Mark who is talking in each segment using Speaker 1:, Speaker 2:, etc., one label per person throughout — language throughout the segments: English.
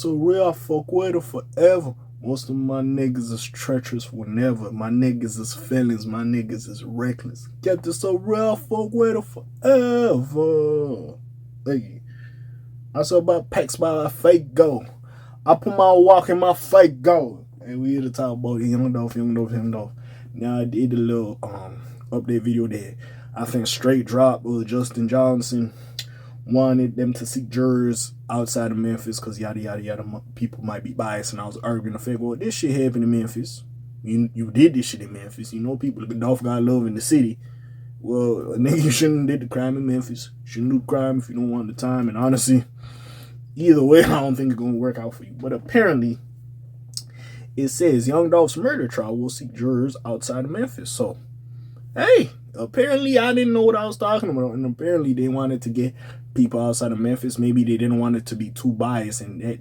Speaker 1: So real, I fuck with her forever. Most of my niggas is treacherous whenever. My niggas is feelings. My niggas is reckless. Get this so real, I fuck with her forever. Hey, I saw about packs by a fake go. I put my walk in my fake go. And we here to talk about Young Dolph. Now I did a little update video there. I think straight drop with Justin Johnson wanted them to seek jurors outside of Memphis because yada yada yada, people might be biased, and I was arguing the fact, well, this shit happened in Memphis. You did this shit in Memphis. You know people Dolph got love in the city. Well, nigga, you shouldn't did the crime in Memphis. You shouldn't do the crime if you don't want the time. And honestly, either way, I don't think it's gonna work out for you. But apparently, it says Young Dolph's murder trial will seek jurors outside of Memphis. So, hey, apparently I didn't know what I was talking about, and apparently they wanted to get people outside of Memphis. Maybe they didn't want it to be too biased, and that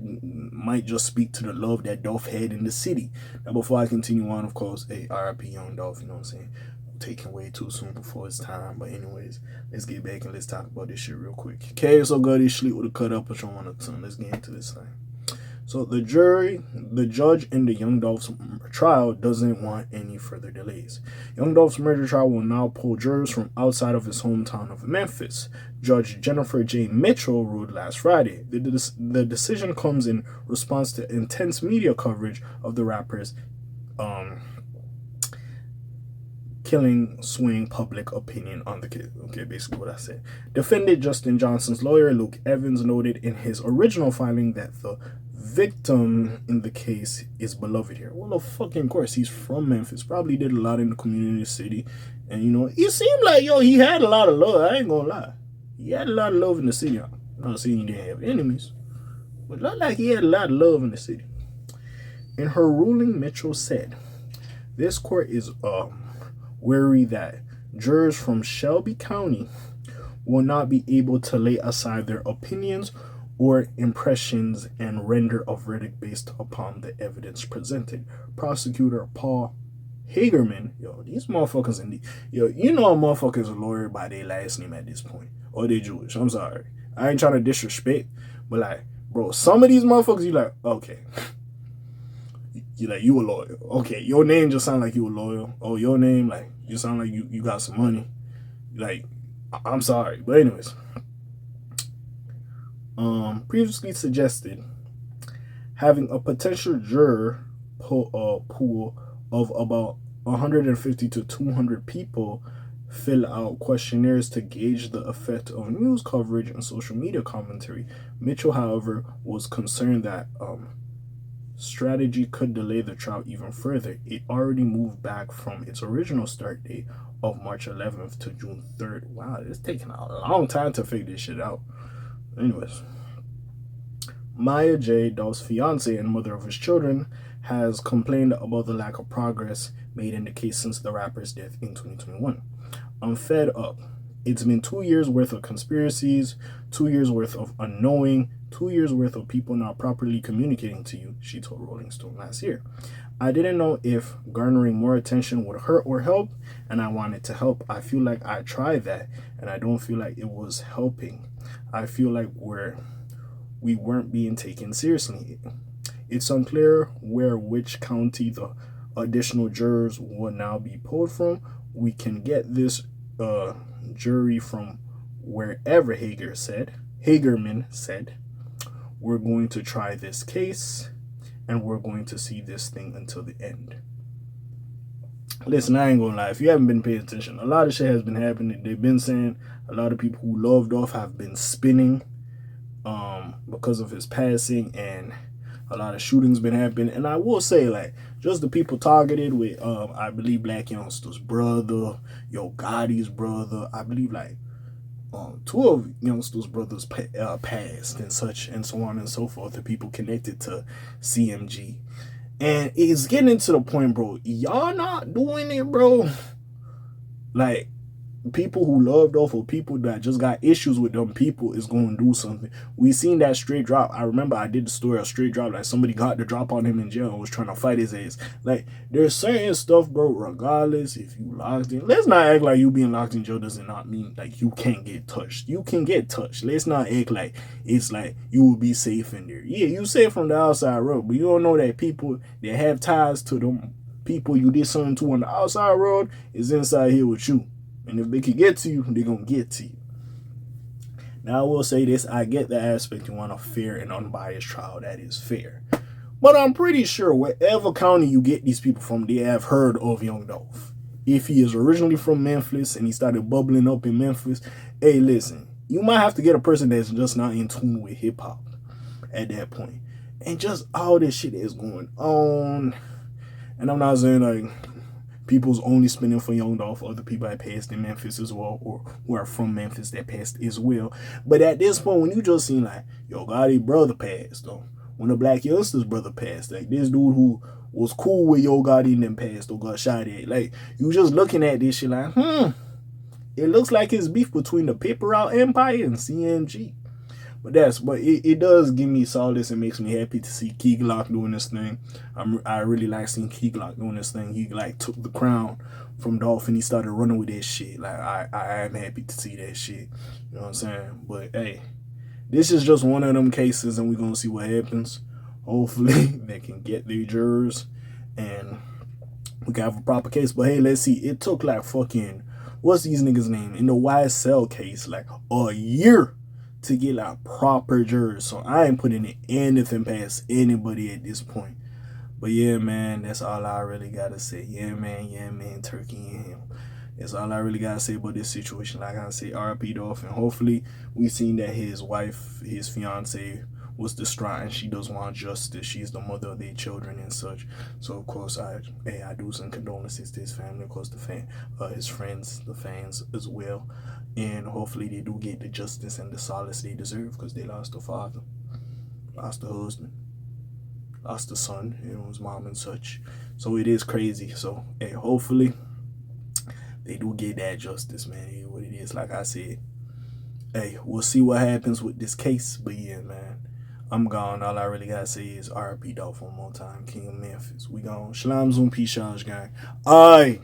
Speaker 1: might just speak to the love that Dolph had in the city. Now, before I continue on, of course, hey, RIP Young Dolph, you know what I'm saying? Taken way too soon before it's time. But anyways, let's get back and let's talk about this shit real quick. K so good he sleep with a cut up, but you want to, son. Let's get into this thing. So the judge in the Young Dolph's trial doesn't want any further delays. Young Dolph's murder trial will now pull jurors from outside of his hometown of Memphis. Judge Jennifer J. Mitchell ruled last Friday. The decision comes in response to intense media coverage of the rapper's killing swing public opinion on the kid. Okay, basically what I said. Defendant Justin Johnson's lawyer, Luke Evans, noted in his original filing that the victim in the case is beloved here. Well, of fucking course, he's from Memphis. Probably did a lot in the community city. And, you know, it seemed like, he had a lot of love. I ain't gonna lie. He had a lot of love in the city. I'm not saying he didn't have enemies. But it looked like he had a lot of love in the city. In her ruling, Mitchell said, this court is, wary that jurors from Shelby County will not be able to lay aside their opinions or impressions and render a verdict based upon the evidence presented. Prosecutor Paul Hagerman, these motherfuckers you know a motherfucker's a lawyer by their last name at this point. Or they Jewish. I'm sorry. I ain't trying to disrespect, but like, bro, some of these motherfuckers, you like, okay. You like, you a lawyer. Okay, your name just sound like you a lawyer. Oh, your name, like, you sound like you got some money. Like, I'm sorry. But anyways. Previously suggested having a potential juror pool of about 150 to 200 people fill out questionnaires to gauge the effect of news coverage and social media commentary. Mitchell, however, was concerned that strategy could delay the trial even further. It already moved back from its original start date of March 11th to June 3rd. Wow, it's taking a long time to figure this shit out. Anyways, Maya J., Dolph's fiance and mother of his children, has complained about the lack of progress made in the case since the rapper's death in 2021. I'm fed up. It's been 2 years worth of conspiracies, 2 years worth of unknowing, 2 years worth of people not properly communicating to you, she told Rolling Stone last year. I didn't know if garnering more attention would hurt or help, and I wanted to help. I feel like I tried that, and I don't feel like it was helping. I feel like we weren't being taken seriously. It's unclear which county the additional jurors will now be pulled from. We can get this jury from wherever, Hagerman said. We're going to try this case, and we're going to see this thing until the end. Listen, I ain't gonna lie. If you haven't been paying attention, a lot of shit has been happening. They've been saying a lot of people who loved Dolph have been spinning because of his passing, and a lot of shootings been happening. And I will say, like, just the people targeted with, I believe, Black Youngster's brother, Yo Gotti's brother. I believe, like, 2 of Youngster's brothers passed and such, and so on and so forth. The people connected to CMG. And it's getting to the point, bro, y'all not doing it, bro. Like, people who love Dolph or people that just got issues with them people is going to do something. We seen that straight drop. I remember I did the story of straight drop. Like somebody got the drop on him in jail and was trying to fight his ass. Like there's certain stuff, bro. Regardless if you locked in, let's not act like you being locked in jail does not mean like you can't get touched. You can get touched. Let's not act like it's like you will be safe in there. Yeah, you safe from the outside road, but you don't know that people that have ties to them people you did something to on the outside road is inside here with you. And if they can get to you, they're going to get to you. Now, I will say this. I get the aspect you want a fair and unbiased trial. That is fair. But I'm pretty sure wherever county you get these people from, they have heard of Young Dolph. If he is originally from Memphis and he started bubbling up in Memphis, hey, listen, you might have to get a person that's just not in tune with hip-hop at that point. And just all this shit is going on. And I'm not saying, like, people's only spinning for Young Dolph, other people that passed in Memphis as well, or who are from Memphis that passed as well. But at this point, when you just seen like, Yo Gotti brother passed, though, when the Black Youngster's brother passed, like this dude who was cool with Yo Gotti and then passed or got shot at, like you just looking at this shit like, it looks like it's beef between the Paper Route Empire and CMG. But it does give me solace and makes me happy to see Key Glock doing this thing. I really like seeing Key Glock doing this thing. He like took the crown from Dolph and he started running with that shit. Like I am happy to see that shit. You know what I'm saying? But hey, this is just one of them cases and we're gonna see what happens. Hopefully they can get their jurors and we can have a proper case. But hey, let's see. It took like fucking, what's these niggas' name? In the YSL case, like a year to get like proper jurors. So I ain't putting in anything past anybody at this point. But yeah, man, that's all I really gotta say. Yeah, man, Turkey and him. That's all I really gotta say about this situation. Like I say, RP Dolph, and hopefully we seen that his wife, his fiance, was distraught and she does want justice. She's the mother of their children and such. So of course I do some condolences to his family, of course his friends, the fans as well. And hopefully they do get the justice and the solace they deserve because they lost a father, lost a husband, lost a son, his mom and such. So it is crazy. So hey, hopefully they do get that justice, man. What it is, like I said. Hey, we'll see what happens with this case. But yeah, man, I'm gone. All I really gotta say is RP Dolph one more time. King of Memphis. We gone. Shalom Zoom Peace, gang. Aye.